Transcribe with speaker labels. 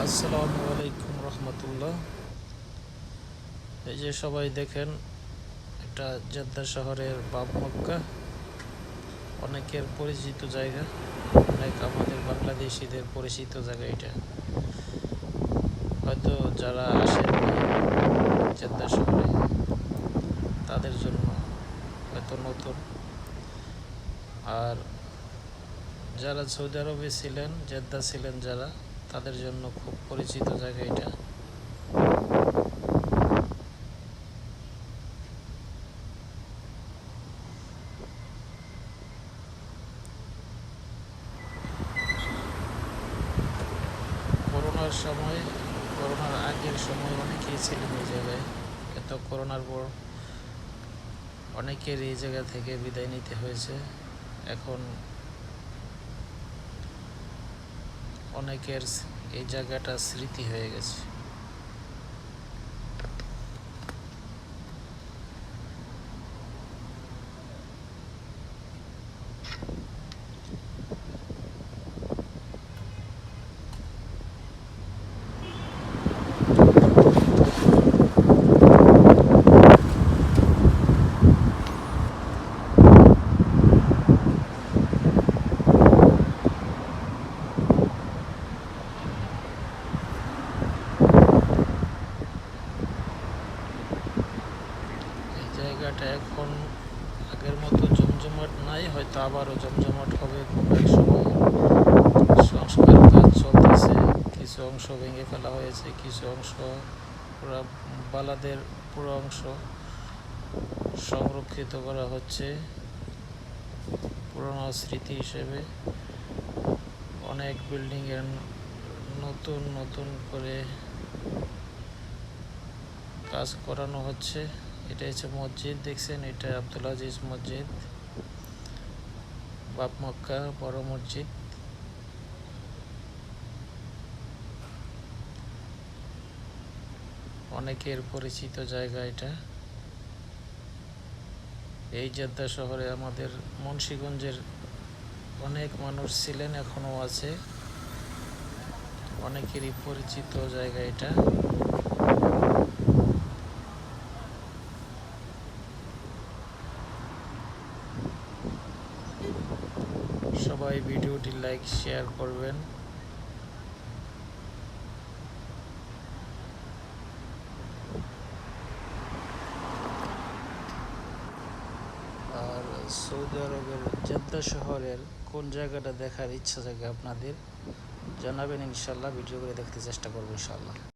Speaker 1: আসসালামু আলাইকুম রহমতুল্লাহ। এই যে সবাই দেখেন, এটা জেদ্দা শহরের বাব মক্কা, অনেকের পরিচিত জায়গা, অনেক আমাদের বাংলাদেশিদের পরিচিত জায়গা। এটা হয়তো যারা আসেন জেদ্দা শহরে তাদের জন্য হয়তো নতুন, আর যারা সৌদি আরবে ছিলেন, জেদ্দা ছিলেন যারা, তাদের জন্য খুব পরিচিত জায়গা এটা। করোনার সময়, করোনার আগের সময় অনেকেই ছিলেন এই জায়গায়। এত করোনার পর অনেকের এই জায়গা থেকে বিদায় নিতে হয়েছে। এখন অনেকের এই জায়গাটা স্মৃতি হয়ে গেছে। এই জায়গাটা এখন আগের মতো জমজমাট নাই, হয়তো আবারও জমজমাট হবে কোনো এক সময়। সংস্কার কাজ চলতেছে, কিছু অংশ ভেঙে ফেলা হয়েছে, কিছু অংশ পুরো বালাদের পুরো অংশ সংরক্ষিত করা হচ্ছে পুরনো স্মৃতি হিসেবে। অনেক বিল্ডিংয়ের নতুন নতুন করে কাজ করানো হচ্ছে। এটা হচ্ছে মসজিদ, দেখছেন, এটা আব্দুল আজিজ মসজিদ, বাপ মক্কা বড় মসজিদ। অনেকের পরিচিত জায়গা এটা। এই জেদ্দা শহরে আমাদের মুন্সিগঞ্জের অনেক মানুষ ছিলেন, এখনও আছে, অনেকেরই পরিচিত জায়গা এটা। সবাই ভিডিওটি লাইক শেয়ার করবেন। আর সৌদি আরবের জেদ্দা শহরের কোন জায়গাটা দেখার ইচ্ছা থাকে আপনাদের জানাবেন, ইনশাল্লাহ ভিডিও করে দেখতে চেষ্টা করবো ইনশাল্লাহ।